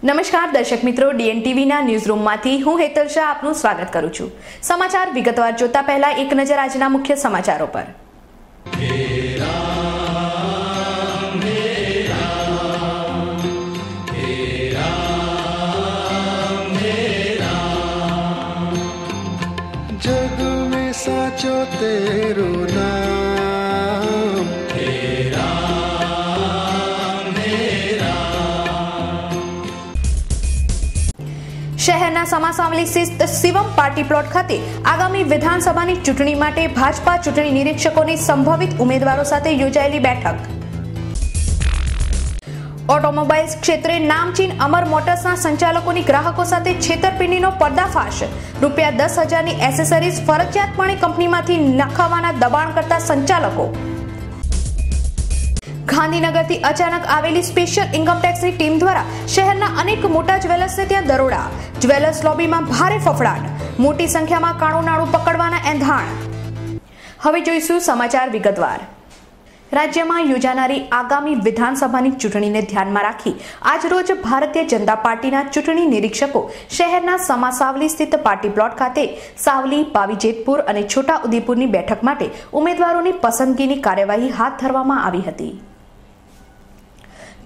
નમસ્કાર દર્શક મિત્રો, ડીએનટીવીના ન્યૂઝરૂમમાંથી હું હેતલ શાહ આપનું સ્વાગત કરું છું। સમાચાર વિગતવાર જોતા પહેલા એક નજર આજના મુખ્ય સમાચારો પર। जग में साचो तेरो नाम શહેરના સમાસાવલી સ્થિત શિવમ પાર્ટી પ્લોટ ખાતે આગામી વિધાનસભાની ચૂંટણી માટે ભાજપા ચૂંટણી નિરીક્ષકોની સંભવિત ઉમેદવારો સાથે યોજાયેલી બેઠક। ઓટોમોબાઈલ્સ ક્ષેત્રે નામચીન અમર મોટર્સના સંચાલકોની ગ્રાહકો સાથે છેતરપિંડીનો પર્દાફાશ। ₹10,000ની એસેસરીઝ ફરજિયાતપણે કંપનીમાંથી નખાવવાના દબાણ કરતા સંચાલકો। ગાંધીનગરથી અચાનક આવેલી સ્પેશિયલ ઇન્કમટેક્સની ટીમ દ્વારા શહેરના અનેક મોટા જ્વેલર્સને ત્યાં દરોડા। જ્વેલર્સ લોબીમાં ભારે ફફડાટ, મોટી સંખ્યામાં કાળું નાણું પકડવાના એંધાણ। હવે જોઈશું સમાચાર વિગતવાર। રાજ્યમાં યોજાનારી આગામી વિધાનસભાની ચૂંટણીને ધ્યાનમાં રાખી આજરોજ ભારતીય જનતા પાર્ટીના ચૂંટણી નિરીક્ષકો શહેરના સમાસાવલી સ્થિત પાર્ટી પ્લોટ ખાતે સાવલી, પાવીજેતપુર અને છોટા ઉદેપુરની બેઠક માટે ઉમેદવારોની પસંદગીની કાર્યવાહી હાથ ધરવામાં આવી હતી।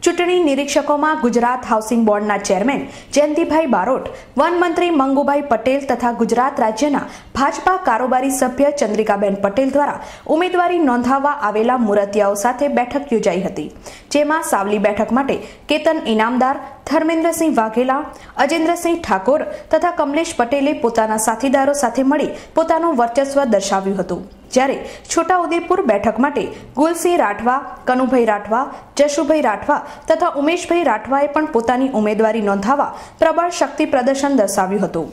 ચૂંટણી નિરીક્ષકોમાં ગુજરાત હાઉસિંગ બોર્ડના ચેરમેન જયંતિભાઈ બારોટ, વન મંત્રી મંગુભાઈ પટેલ તથા ગુજરાત રાજ્યના ભાજપા કારોબારી સભ્ય ચંદ્રિકાબેન પટેલ દ્વારા ઉમેદવારી નોંધાવવા આવેલા મુરતિયાઓ સાથે બેઠક યોજાઈ હતી, જેમાં સાવલી બેઠક માટે કેતન ઇનામદાર, ધર્મેન્દ્રસિંહ વાઘેલા, અજેન્દ્રસિંહ ઠાકોર તથા કમલેશ પટેલે પોતાના સાથીદારો સાથે મળી પોતાનું વર્ચસ્વ દર્શાવ્યું હતું, જ્યારે છોટા ઉદેપુર બેઠક માટે ગુલસિંહ રાઠવા, કનુભાઈ રાઠવા, જશુભાઈ રાઠવા તથા ઉમેશભાઈ રાઠવાએ પણ પોતાની ઉમેદવારી નોંધાવવા પ્રબળ શક્તિ પ્રદર્શન દર્શાવ્યું હતું।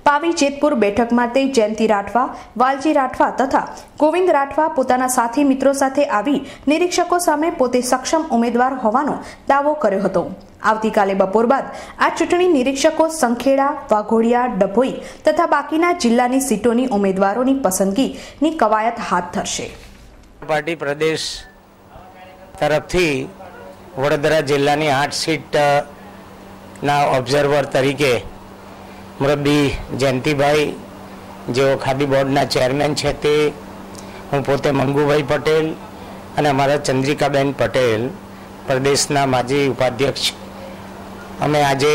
પાવી જેતપુર બેઠક માટે જયંતિ રાઠવા, વાલજી રાઠવા તથા ગોવિંદ રાઠવા પોતાના સાથી મિત્રો સાથે આવી નિરીક્ષકો સામે પોતે સક્ષમ ઉમેદવાર હોવાનો દાવો કર્યો હતો। આવતીકાલે બપોર બાદ આ ચૂંટણી નિરીક્ષકો સંખેડા, વાઘોડિયા, ડભોઈ તથા બાકીના જિલ્લાની સીટોની ઉમેદવારોની પસંદગીની કવાયત હાથ ધરશે। પાર્ટી પ્રદેશ તરફથી વડોદરા જિલ્લાની 8 સીટના ઓબ્ઝર્વર તરીકે મુરબ્બી જયંતિભાઈ, જેઓ ખાદી બોર્ડના ચેરમેન છે, તે હું પોતે મંગુભાઈ પટેલ અને અમારા ચંદ્રિકાબેન પટેલ પ્રદેશના માજી ઉપાધ્યક્ષ, અમે આજે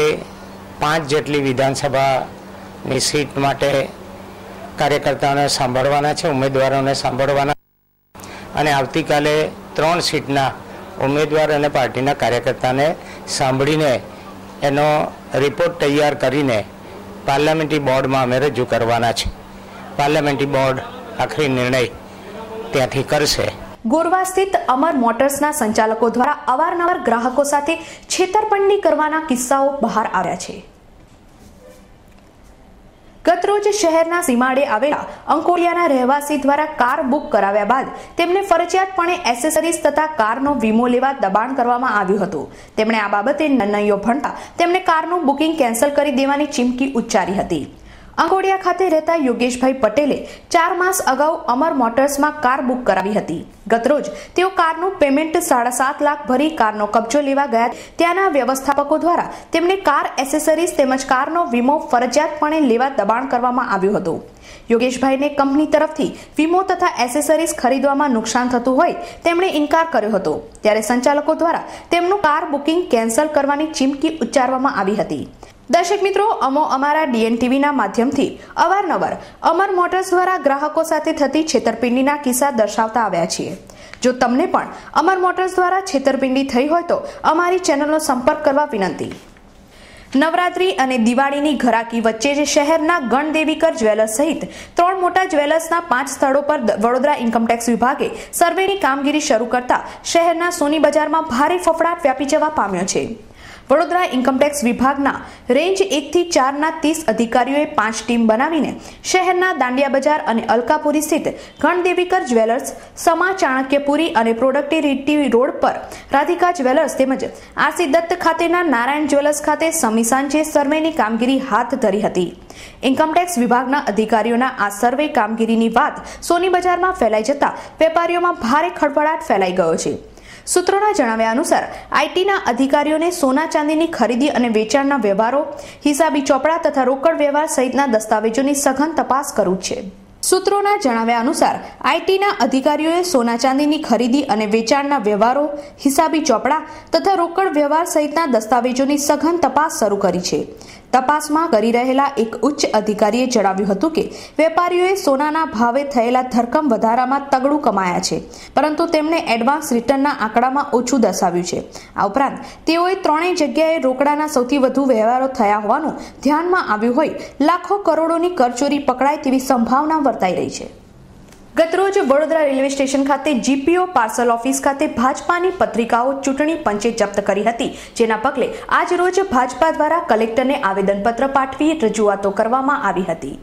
5 જેટલી વિધાનસભાની સીટ માટે કાર્યકર્તાઓને સાંભળવાના છે, ઉમેદવારોને સાંભળવાના અને આવતીકાલે 3 સીટના ઉમેદવાર અને પાર્ટીના કાર્યકર્તાને સાંભળીને એનો રિપોર્ટ તૈયાર કરીને પાર્લામેન્ટરી બોર્ડમાં અમે રજૂ કરવાના છે। પાર્લામેન્ટરી બોર્ડ આખરી નિર્ણય ત્યાંથી કરશે। ગોરવા સ્થિત અમર મોટર્સના સંચાલકો દ્વારા અવારનવાર ગ્રાહકો સાથે છેતરપિંડી કરવાના કિસ્સાઓ બહાર આવ્યા છે। ગતરોજ શહેરના સીમાડે આવેલા અંકોડિયાના રહેવાસી દ્વારા કાર બુક કરાવ્યા બાદ તેમને ફરજિયાતપણે એસેસરીઝ તથા કારનો વીમો લેવા દબાણ કરવામાં આવ્યું હતું। તેમણે આ બાબતે નનૈયો ભણતા તેમને કારનું બુકિંગ કેન્સલ કરી દેવાની ચીમકી ઉચ્ચારી હતી। અંકોડિયા ખાતે રહેતા યોગેશભાઈ પટેલે 4 માસ અગાઉ અમર મોટર્સમાં કાર બુક કરાવી હતી। ગતરોજ તેઓ કારનું પેમેન્ટ 7.5 લાખ ભરી કારનો કબજો લેવા ગયા। ત્યાંના વ્યવસ્થાપકો દ્વારા તેમને કાર એસેસરીઝ તેમજ કારનો વીમો ફરજિયાતપણે લેવા દબાણ કરવામાં આવ્યું હતું। યોગેશભાઈને કંપની તરફથી વીમો તથા એસેસરીઝ ખરીદવામાં નુકસાન થતું હોય તેમણે ઇનકાર કર્યો હતો, ત્યારે સંચાલકો દ્વારા તેમનું કાર બુકિંગ કેન્સલ કરવાની ચીમકી ઉચ્ચારવામાં આવી હતી। દર્શક મિત્રો, અમારા ડીએનટીવીના માધ્યમથી અવારનવાર અમર મોટર્સ દ્વારા ગ્રાહકો સાથે થતી છેતરપિંડીના કિસ્સા દર્શાવતા આવ્યા છીએ। જો તમને પણ અમર મોટર્સ દ્વારા છેતરપિંડી થઈ હોય તો અમારી ચેનલનો સંપર્ક કરવા વિનંતી। નવરાત્રી અને દિવાળીની ઘરાકી વચ્ચે જ શહેરના ગણદેવીકર જ્વેલર્સ સહિત 3 મોટા જ્વેલર્સના 5 સ્થળો પર વડોદરા ઇન્કમટેક્સ વિભાગે સર્વેની કામગીરી શરૂ કરતા શહેરના સોની બજારમાં ભારે ફફડાટ વ્યાપી જવા પામ્યો છે। વડોદરા ઇન્કમટેક્સ વિભાગના રેન્જ 1 થી 4 ના 30 અધિકારીઓએ 5 ટીમ બનાવીને શહેરના દાંડિયા બજાર અને અલકાપુરી સ્થિત ગણદેવીકર જ્વેલર્સ, સમા ચાણક્યપુરી અને પ્રોડક્ટિવિટી રોડ પર રાધિકા જ્વેલર્સ તેમજ આરસી દત્ત ખાતેના નારાયણ જ્વેલર્સ ખાતે સમી સાંજે સર્વેની કામગીરી હાથ ધરી હતી। ઇન્કમટેક્સ વિભાગના અધિકારીઓના આ સર્વે કામગીરીની વાત સોની બજારમાં ફેલાઈ જતા વેપારીઓમાં ભારે ખળભળાટ ફેલાઈ ગયો છે। સૂત્રોના જણાવ્યા અનુસાર આઈટીના અધિકારીઓને સોના ચાંદીની ખરીદી અને વેચાણના વ્યવહારો, હિસાબી ચોપડા તથા રોકડ વ્યવહાર સહિતના દસ્તાવેજોની સઘન તપાસ કરવી છે. સૂત્રોના જણાવ્યા અનુસાર આઈટીના અધિકારીઓએ સોના ચાંદીની ખરીદી અને વેચાણના વ્યવહારો, હિસાબી ચોપડા તથા રોકડ વ્યવહાર સહિતના દસ્તાવેજોની સઘન તપાસ શરૂ કરી છે. તપાસમાં કરી રહેલા એક ઉચ્ચ અધિકારીએ જણાવ્યું હતું કે વેપારીઓએ સોનાના ભાવે થયેલા ધરખમ વધારામાં તગડું કમાયા છે, પરંતુ તેમણે એડવાન્સ રિટર્નના આંકડામાં ઓછું દર્શાવ્યું છે. આ ઉપરાંત તેઓએ ત્રણેય જગ્યાએ રોકડાના સૌથી વધુ વ્યવહારો થયા હોવાનું ધ્યાનમાં આવ્યું હોય લાખો કરોડોની કરચોરી પકડાય તેવી સંભાવના વર્તાઈ રહી છે. ગતરોજ વડોદરા રેલવે સ્ટેશન ખાતે જીપીઓ પાર્સલ ઓફિસ ખાતે ભાજપાની પત્રિકાઓ ચૂંટણી પંચે જપ્ત કરી હતી, જેના પગલે આજ રોજ ભાજપા દ્વારા કલેક્ટરને આવેદનપત્ર પાઠવી રજૂઆતો કરવામાં આવી હતી.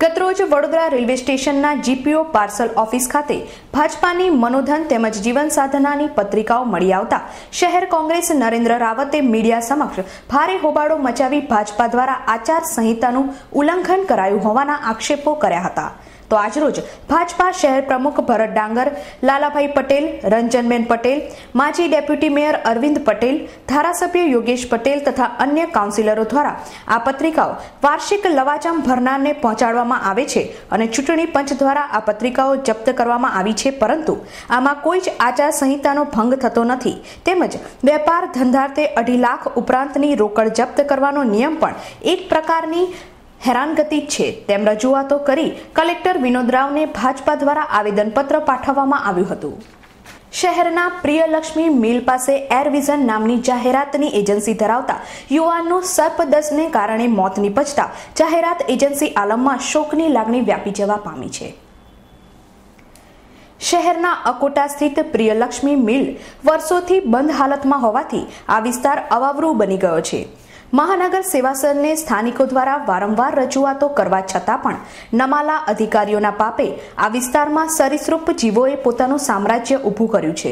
ગતરોજ વડોદરા રેલવે સ્ટેશનના જીપીઓ પાર્સલ ઓફિસ ખાતે ભાજપાની મનોધન તેમજ જીવન સાધનાની પત્રિકાઓ મળી આવતા શહેર કોંગ્રેસ નરેન્દ્ર રાવતે મીડિયા સમક્ષ ભારે હોબાળો મચાવી ભાજપા દ્વારા આચાર સંહિતાનું ઉલ્લંઘન કરાયું હોવાના આક્ષેપો કર્યા હતા. તો આજરોજ ભાજપા શહેર પ્રમુખ ભરત ડાંગર, લાલાભાઈ પટેલ, રંજનબેન પટેલ, માજી ડેપ્યુટી મેયર અરવિંદ પટેલ, ધારાસભ્ય યોગેશ પટેલ તથા અન્ય કાઉન્સિલરો દ્વારા આ પત્રિકાઓ વાર્ષિક લવાજમ ભરનારને પહોંચાડવામાં આવે છે અને ચૂંટણી પંચ દ્વારા આ પત્રિકાઓ જપ્ત કરવામાં આવી છે, પરંતુ આમાં કોઈ જ આચાર સંહિતાનો ભંગ થતો નથી. તેમજ વેપાર ધંધાર્થે 2.5 લાખ ઉપરાંતની રોકડ જપ્ત કરવાનો નિયમ પણ એક પ્રકારની હેરાનગતિ છે તેમ રજૂઆતો કરી કલેક્ટર વિનોદ રાવને ભાજપા દ્વારા આવેદનપત્ર પાઠવવામાં આવ્યું હતું. શહેરના પ્રિયલક્ષ્મી મિલ પાસે એરવિઝન નામની જાહેરાતની એજન્સી ધરાવતા યુવાનનું સર્પદંશને કારણે મોત નીપજતા જાહેરાત એજન્સી આલમમાં શોકની લાગણી વ્યાપી જવા પામી છે. શહેરના અકોટા સ્થિત પ્રિયલક્ષ્મી મિલ વર્ષોથી બંધ હાલતમાં હોવાથી આ વિસ્તાર અવાવરૂ બની ગયો છે. મહાનગર સેવાસરને સ્થાનિકો દ્વારા વારંવાર રજૂઆતો કરવા છતાં પણ નમાલા અધિકારીઓના પાપે આ વિસ્તારમાં સરીસૃપ જીવોએ પોતાનું સામ્રાજ્ય ઊભું કર્યું છે.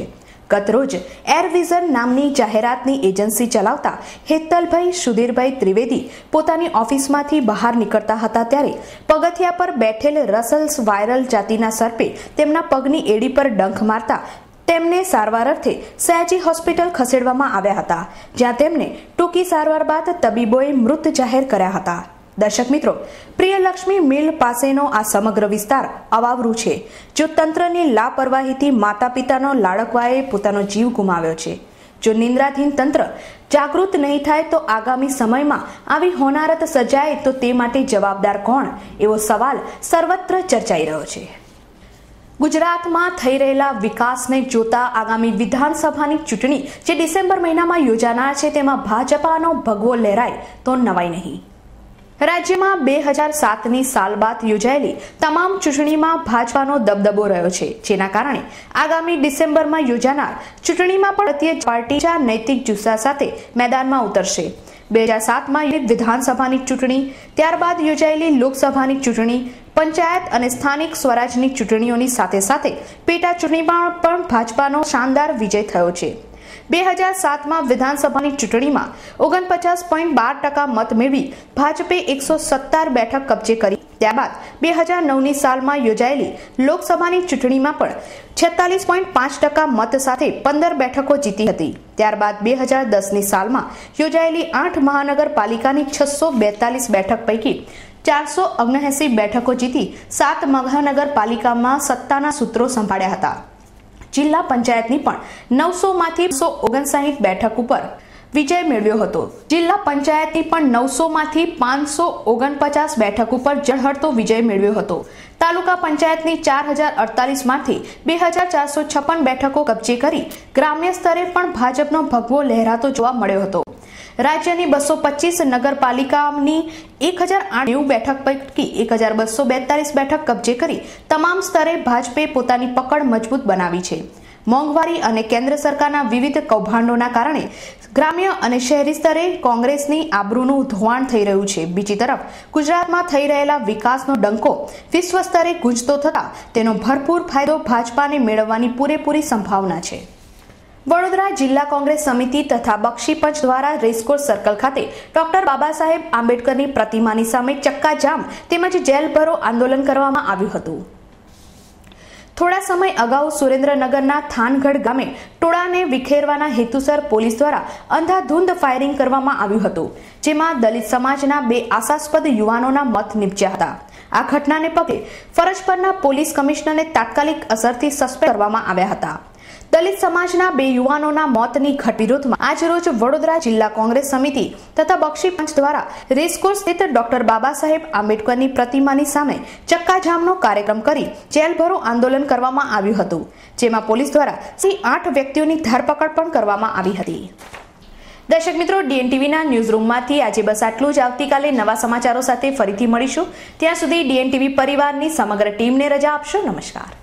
ગતરોજ એરવિઝન નામની જાહેરાતની એજન્સી ચલાવતા હેતલભાઈ સુધીરભાઈ ત્રિવેદી પોતાની ઓફિસમાંથી બહાર નીકળતા હતા ત્યારે પગથિયા પર બેઠેલ રસલ્સ વાયરલ જાતિના સર્પે તેમના પગની એડી પર ડંખ મારતા તેમને સારવાર અર્થે સયાજી હોસ્પિટલ ખસેડવામાં આવ્યા હતા, જ્યાં તેમને ટૂંકી સારવાર બાદ તબીબોએ મૃત જાહેર કર્યા હતા. દર્શક મિત્રો, પ્રિયલક્ષ્મી મિલ પાસેનો આ સમગ્ર વિસ્તાર અવાવરૂ છે. જો તંત્રની લાપરવાહીથી માતા પિતાનો લાડકવાએ પોતાનો જીવ ગુમાવ્યો છે. જો નિંદ્રાધીન તંત્ર જાગૃત નહીં થાય તો આગામી સમયમાં આવી હોનારત સર્જાય તો તે માટે જવાબદાર કોણ, એવો સવાલ સર્વત્ર ચર્ચાઈ રહ્યો છે. ગુજરાતમાં થઈ રહેલા વિકાસને જોતા આગામી વિધાનસભાની ચૂંટણી જે ડિસેમ્બર મહિનામાં યોજાનાર છે તેમાં ભાજપાનો ભગવો લહેરાય તો નવાઈ નહીં. રાજ્યમાં 2007ની સાલ બાદ યોજાયેલી તમામ ચૂંટણીમાં ભાજપાનો દબદબો રહ્યો છે, જેના કારણે આગામી ડિસેમ્બરમાં યોજાનાર ચૂંટણીમાં પણ ભારતીય પાર્ટી નૈતિક જુસ્સા સાથે મેદાનમાં ઉતરશે. 2007માં વિધાનસભાની ચૂંટણી, ત્યારબાદ યોજાયેલી લોકસભાની ચૂંટણી, પંચાયત અને સ્થાનિક સ્વરાજની ચૂંટણીઓની સાથે સાથે પેટા ચૂંટણીમાં પણ ભાજપાનો શાનદાર વિજય થયો છે. 2007માં વિધાનસભાની ચૂંટણીમાં 49.12% મત મેળવી ભાજપે 117 બેઠક કબજે કરી. ત્યારબાદ 2009ની સાલમાં યોજાયેલી લોકસભાની ચૂંટણીમાં પણ 46.5% મત સાથે 15 બેઠકો જીતી હતી. ત્યારબાદ 2010ની સાલમાં યોજાયેલી 8 મહાનગરપાલિકાની 642 બેઠક પૈકી 479 બેઠકો જીતી 7 મહાનગરપાલિકામાં સત્તાના સૂત્રો સંભાળ્યા હતા. જિલ્લા પંચાયતની પણ 900માંથી 259 બેઠક ઉપર વિજય મેળવ્યો હતો. જિલ્લા પંચાયતની પણ 900માંથી 549 બેઠક ઉપર ઝળહળતો વિજય મેળવ્યો હતો. તાલુકા પંચાયતની 4048માંથી 2456 બેઠકો કબજે કરી ગ્રામ્ય સ્તરે પણ ભાજપનો ભગવો લહેરાતો જોવા મળ્યો હતો. રાજ્યની 225 નગરપાલિકાની 1090 બેઠક પૈકી 1242 બેઠક કબજે કરી તમામ સ્તરે ભાજપે પોતાની પકડ મજબૂત બનાવી છે. મોંઘવારી અને કેન્દ્ર સરકારના વિવિધ કૌભાંડોના કારણે ગ્રામ્ય અને શહેરી સ્તરે કોંગ્રેસની આબરૂનું ધોવાણ થઈ રહ્યું છે. બીજી તરફ ગુજરાતમાં થઈ રહેલા વિકાસનો ડંકો વિશ્વ સ્તરે ગુંજતો થતા તેનો ભરપૂર ફાયદો ભાજપાને મેળવવાની પૂરેપૂરી સંભાવના છે. વડોદરા જિલ્લા કોંગ્રેસ સમિતિ તથા બક્ષી પંચ દ્વારા રેસકોર્સ સર્કલ ખાતે ડોક્ટર બાબા સાહેબ આંબેડકરની પ્રતિમાની સામે ચક્કાજામ તેમજ જેલ ભરો આંદોલન કરવામાં આવ્યું હતું. થોડા સમય અગાઉ સુરેન્દ્રનગરના થાનગઢ ગામે ટોળાને વિખેરવાના હેતુસર પોલીસ દ્વારા અંધાધૂંધ ફાયરિંગ કરવામાં આવ્યું હતું, જેમાં દલિત સમાજના 2 આશાસ્પદ યુવાનોના મોત નીપજ્યા હતા. આ ઘટનાને પગલે ફરજ પરના પોલીસ કમિશનરને તાત્કાલિક અસરથી સસ્પેન્ડ કરવામાં આવ્યા હતા. દલિત સમાજના 2 યુવાનોના મોતની ઘટના વિરોધમાં આજરોજ વડોદરા જિલ્લા કોંગ્રેસ સમિતિ તથા બક્ષી પંચ દ્વારા રેસકોર્સ સ્થિત ડોક્ટર બાબા સાહેબ આંબેડકરની પ્રતિમાની સામે ચક્કાજામનો કાર્યક્રમ કરી જેલભરો આંદોલન કરવામાં આવ્યું હતું, જેમાં પોલીસ દ્વારા 8 વ્યક્તિઓની ધરપકડ પણ કરવામાં આવી હતી. દર્શક મિત્રો, ડીએનટીવીના ન્યૂઝરૂમમાંથી આજે બસ આટલું જ. આવતીકાલે નવા સમાચારો સાથે ફરીથી મળીશું. ત્યાં સુધી ડીએનટીવી પરિવારની સમગ્ર ટીમને રજા આપશો. નમસ્કાર.